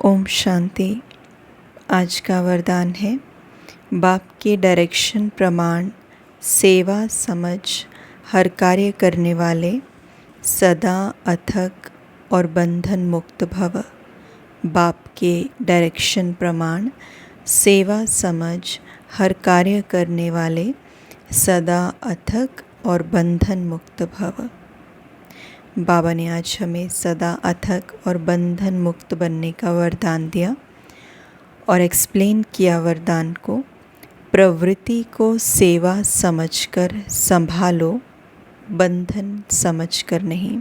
ओम शांति। आज का वरदान है बाप के डायरेक्शन प्रमाण सेवा समझ हर कार्य करने वाले सदा अथक और बंधन मुक्त भव। बाप के डायरेक्शन प्रमाण सेवा समझ हर कार्य करने वाले सदा अथक और बंधन मुक्त भव। बाबा ने आज हमें सदा अथक और बंधन मुक्त बनने का वरदान दिया और एक्सप्लेन किया वरदान को। प्रवृत्ति को सेवा समझकर संभालो, बंधन समझकर नहीं।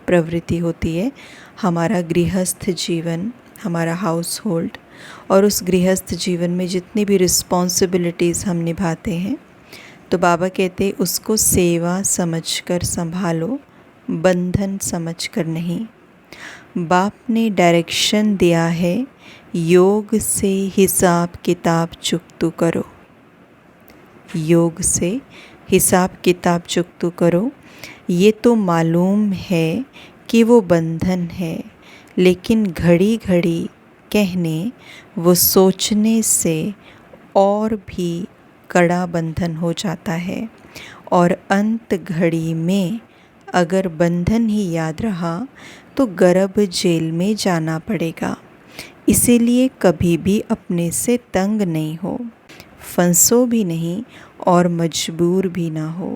प्रवृत्ति होती है हमारा गृहस्थ जीवन, हमारा हाउस होल्ड, और उस गृहस्थ जीवन में जितनी भी रिस्पॉन्सिबिलिटीज़ हम निभाते हैं, तो बाबा कहते हैं उसको सेवा समझकर संभालो, बंधन समझकर नहीं। बाप ने डायरेक्शन दिया है योग से हिसाब किताब चुकतू करो। योग से हिसाब किताब चुकतू करो। ये तो मालूम है कि वो बंधन है, लेकिन घड़ी घड़ी कहने वो सोचने से और भी कड़ा बंधन हो जाता है, और अंत घड़ी में अगर बंधन ही याद रहा तो गर्भ जेल में जाना पड़ेगा। इसीलिए कभी भी अपने से तंग नहीं हो, फंसो भी नहीं और मजबूर भी ना हो।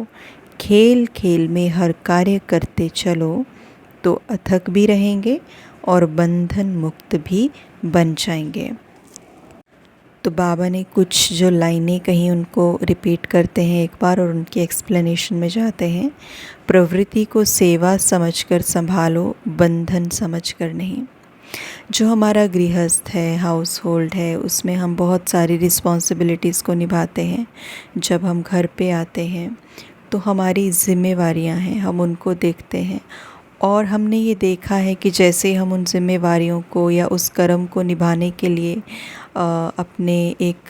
खेल खेल में हर कार्य करते चलो तो अथक भी रहेंगे और बंधन मुक्त भी बन जाएंगे। तो बाबा ने कुछ जो लाइनें कहीं उनको रिपीट करते हैं एक बार और उनकी एक्सप्लेनेशन में जाते हैं। प्रवृत्ति को सेवा समझकर संभालो, बंधन समझकर नहीं। जो हमारा गृहस्थ है, हाउस होल्ड है, उसमें हम बहुत सारी रिस्पॉन्सिबिलिटीज़ को निभाते हैं। जब हम घर पे आते हैं तो हमारी ज़िम्मेवारियां हैं, हम उनको देखते हैं, और हमने ये देखा है कि जैसे हम उन जिम्मेवारियों को या उस कर्म को निभाने के लिए अपने एक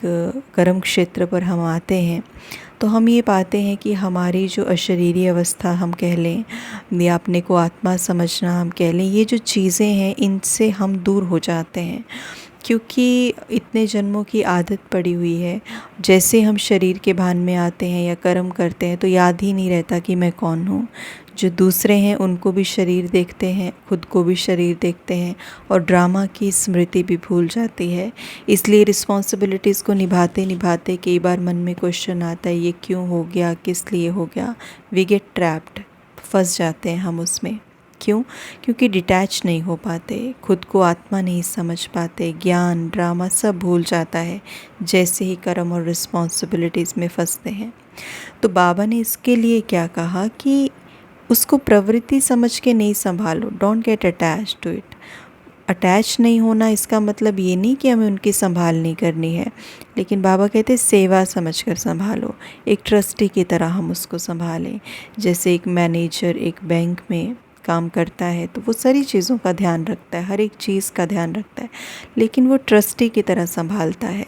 कर्म क्षेत्र पर हम आते हैं, तो हम ये पाते हैं कि हमारी जो अशरीरी अवस्था हम कह लें या अपने को आत्मा समझना हम कह लें, ये जो चीज़ें हैं इनसे हम दूर हो जाते हैं, क्योंकि इतने जन्मों की आदत पड़ी हुई है। जैसे हम शरीर के भान में आते हैं या कर्म करते हैं तो याद ही नहीं रहता कि मैं कौन हूँ। जो दूसरे हैं उनको भी शरीर देखते हैं, खुद को भी शरीर देखते हैं, और ड्रामा की स्मृति भी भूल जाती है। इसलिए रिस्पॉन्सिबिलिटीज़ को निभाते निभाते कई बार मन में क्वेश्चन आता है, ये क्यों हो गया, किस लिए हो गया। वी गेट ट्रैप्ड, फंस जाते हैं हम उसमें। क्यों? क्योंकि डिटैच नहीं हो पाते, खुद को आत्मा नहीं समझ पाते, ज्ञान ड्रामा सब भूल जाता है जैसे ही कर्म और रिस्पॉन्सिबिलिटीज़ में फंसते हैं। तो बाबा ने इसके लिए क्या कहा कि उसको प्रवृत्ति समझ के नहीं संभालो, don't get attach to it. Attach नहीं होना इसका मतलब ये नहीं कि हमें उनकी संभाल नहीं करनी है, लेकिन बाबा कहते हैं सेवा समझकर संभालो, एक ट्रस्टी की तरह हम उसको संभालें। जैसे एक मैनेजर एक बैंक में काम करता है तो वो सारी चीज़ों का ध्यान रखता है, हर एक चीज़ का ध्यान रखता है, लेकिन वो ट्रस्टी की तरह संभालता है।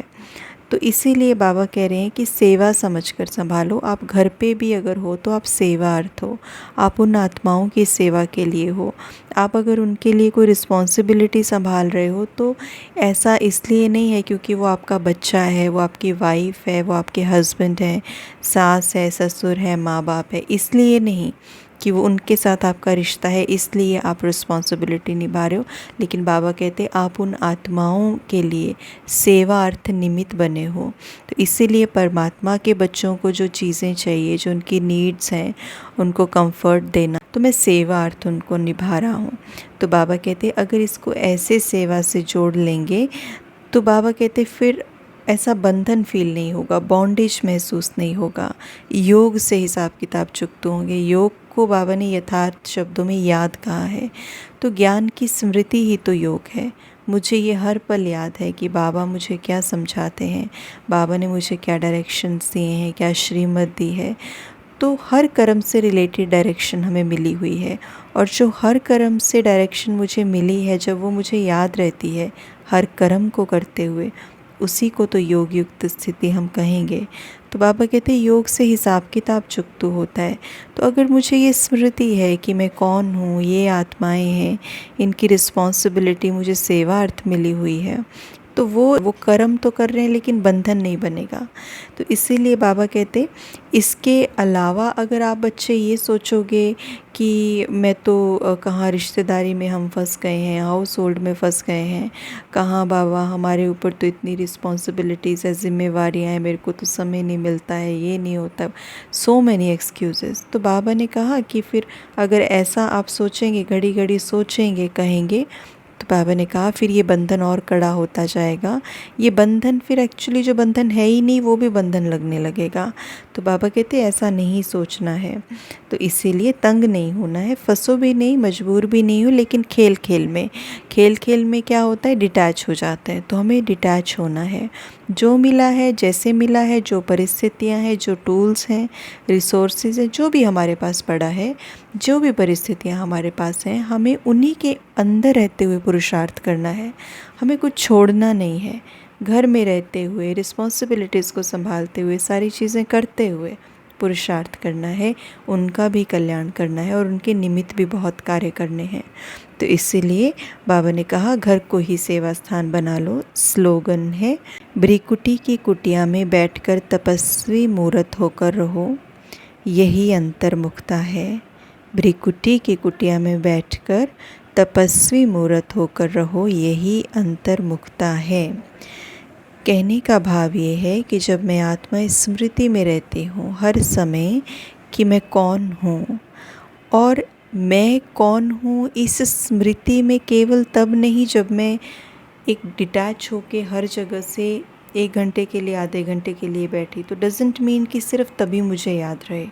तो इसीलिए बाबा कह रहे हैं कि सेवा समझकर संभालो। आप घर पे भी अगर हो तो आप सेवार्थ हो, आप उन आत्माओं की सेवा के लिए हो। आप अगर उनके लिए कोई रिस्पॉन्सिबिलिटी संभाल रहे हो तो ऐसा इसलिए नहीं है क्योंकि वो आपका बच्चा है, वो आपकी वाइफ है, वो आपके हस्बैंड हैं, सास है, ससुर है, माँ बाप है, इसलिए नहीं कि वो उनके साथ आपका रिश्ता है इसलिए आप रिस्पॉन्सिबिलिटी निभा रहे हो। लेकिन बाबा कहते हैं आप उन आत्माओं के लिए सेवा अर्थ निमित्त बने हो। तो इसीलिए परमात्मा के बच्चों को जो चीज़ें चाहिए, जो उनकी नीड्स हैं, उनको कंफर्ट देना, तो मैं सेवा अर्थ उनको निभा रहा हूँ। तो बाबा कहते हैं अगर इसको ऐसे सेवा से जोड़ लेंगे तो बाबा कहते फिर ऐसा बंधन फील नहीं होगा, बॉन्डेज महसूस नहीं होगा। योग से हिसाब किताब चुकते होंगे। योग को बाबा ने यथार्थ शब्दों में याद कहा है। तो ज्ञान की स्मृति ही तो योग है। मुझे ये हर पल याद है कि बाबा मुझे क्या समझाते हैं, बाबा ने मुझे क्या डायरेक्शंस दिए हैं, क्या श्रीमत दी है। तो हर कर्म से रिलेटेड डायरेक्शन हमें मिली हुई है, और जो हर कर्म से डायरेक्शन मुझे मिली है जब वो मुझे याद रहती है हर कर्म को करते हुए, उसी को तो योग युक्त स्थिति हम कहेंगे। तो तो बाबा कहते हैं योग से हिसाब किताब चुकता होता है। तो अगर मुझे ये स्मृति है कि मैं कौन हूँ, ये आत्माएं हैं, इनकी रिस्पॉन्सिबिलिटी मुझे सेवार्थ मिली हुई है, तो वो कर्म तो कर रहे हैं लेकिन बंधन नहीं बनेगा। तो इसीलिए बाबा कहते इसके अलावा अगर आप बच्चे ये सोचोगे कि मैं तो कहाँ रिश्तेदारी में हम फंस गए हैं, हाउस होल्ड में फंस गए हैं, कहाँ बाबा हमारे ऊपर तो इतनी रिस्पॉन्सिबिलिटीज़ है, जिम्मेवारियाँ हैं, मेरे को तो समय नहीं मिलता है, ये नहीं होता, सो मैनी एक्सक्यूज़ेस। तो बाबा ने कहा कि फिर अगर ऐसा आप सोचेंगे, घड़ी घड़ी सोचेंगे, कहेंगे, तो बाबा ने कहा फिर ये बंधन और कड़ा होता जाएगा। ये बंधन फिर एक्चुअली जो बंधन है ही नहीं, वो भी बंधन लगने लगेगा। तो बाबा कहते ऐसा नहीं सोचना है। तो इसीलिए तंग नहीं होना है, फंसो भी नहीं, मजबूर भी नहीं हो, लेकिन खेल खेल में क्या होता है, डिटैच हो जाते हैं। तो हमें डिटैच होना है। जो मिला है, जैसे मिला है, जो परिस्थितियां हैं, जो टूल्स हैं, रिसोर्सेज हैं, जो भी हमारे पास पड़ा है, जो भी परिस्थितियां हमारे पास हैं, हमें उन्हीं के अंदर रहते हुए पुरुषार्थ करना है। हमें कुछ छोड़ना नहीं है। घर में रहते हुए, रिस्पॉन्सिबिलिटीज़ को संभालते हुए, सारी चीज़ें करते हुए पुरुषार्थ करना है, उनका भी कल्याण करना है और उनके निमित्त भी बहुत कार्य करने हैं। तो इसीलिए बाबा ने कहा घर को ही सेवा स्थान बना लो। स्लोगन है, भ्रिकुटी की कुटिया में बैठकर तपस्वी मूर्त होकर रहो, यही अंतर्मुखता है। भ्रिकुटी की कुटिया में बैठकर तपस्वी मूर्त होकर रहो, यही अंतर्मुखता है। कहने का भाव ये है कि जब मैं आत्मा स्मृति में रहती हूँ हर समय कि मैं कौन हूँ, और मैं कौन हूँ इस स्मृति में केवल तब नहीं जब मैं एक डिटैच होके हर जगह से 1 घंटे के लिए, आधे घंटे के लिए बैठी, तो डजेंट मीन कि सिर्फ तभी मुझे याद रहे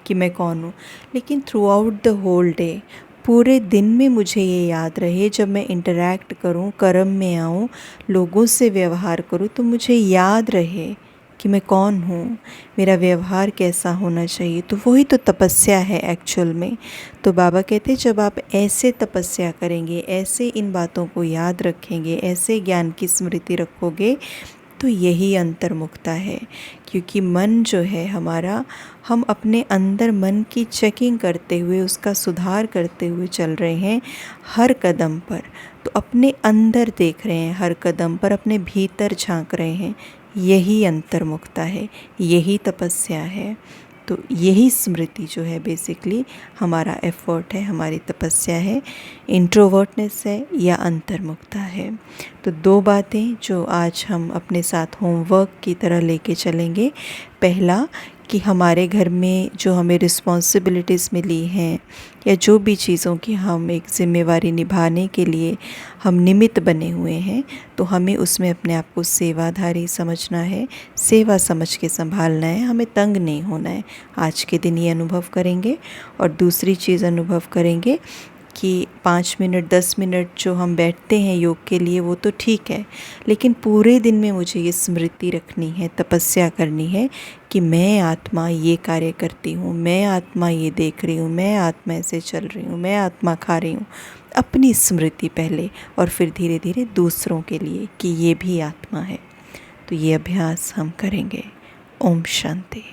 कि मैं कौन हूँ, लेकिन throughout the whole day, पूरे दिन में मुझे ये याद रहे। जब मैं इंटरैक्ट करूँ, कर्म में आऊँ, लोगों से व्यवहार करूँ, तो मुझे याद रहे कि मैं कौन हूँ, मेरा व्यवहार कैसा होना चाहिए। तो वही तो तपस्या है एक्चुअल में। तो बाबा कहते हैं जब आप ऐसे तपस्या करेंगे, ऐसे इन बातों को याद रखेंगे, ऐसे ज्ञान की स्मृति रखोगे, तो यही अंतर्मुखता है। क्योंकि मन जो है हमारा, हम अपने अंदर मन की चेकिंग करते हुए, उसका सुधार करते हुए चल रहे हैं हर कदम पर। तो अपने अंदर देख रहे हैं हर कदम पर, अपने भीतर झांक रहे हैं, यही अंतर्मुखता है, यही तपस्या है। तो यही स्मृति जो है बेसिकली हमारा एफर्ट है, हमारी तपस्या है, इंट्रोवर्टनेस है या अंतर्मुखता है। तो 2 बातें जो आज हम अपने साथ होमवर्क की तरह लेके चलेंगे। पहला कि हमारे घर में जो हमें रिस्पॉन्सिबिलिटीज़ मिली हैं या जो भी चीज़ों की हम एक ज़िम्मेवारी निभाने के लिए हम निमित्त बने हुए हैं, तो हमें उसमें अपने आप को सेवाधारी समझना है, सेवा समझ के संभालना है, हमें तंग नहीं होना है। आज के दिन ये अनुभव करेंगे। और दूसरी चीज़ अनुभव करेंगे कि 5 मिनट 10 मिनट जो हम बैठते हैं योग के लिए वो तो ठीक है, लेकिन पूरे दिन में मुझे ये स्मृति रखनी है, तपस्या करनी है कि मैं आत्मा ये कार्य करती हूँ, मैं आत्मा ये देख रही हूँ, मैं आत्मा ऐसे चल रही हूँ, मैं आत्मा खा रही हूँ। अपनी स्मृति पहले और फिर धीरे धीरे दूसरों के लिए कि ये भी आत्मा है। तो ये अभ्यास हम करेंगे। ओम शांति।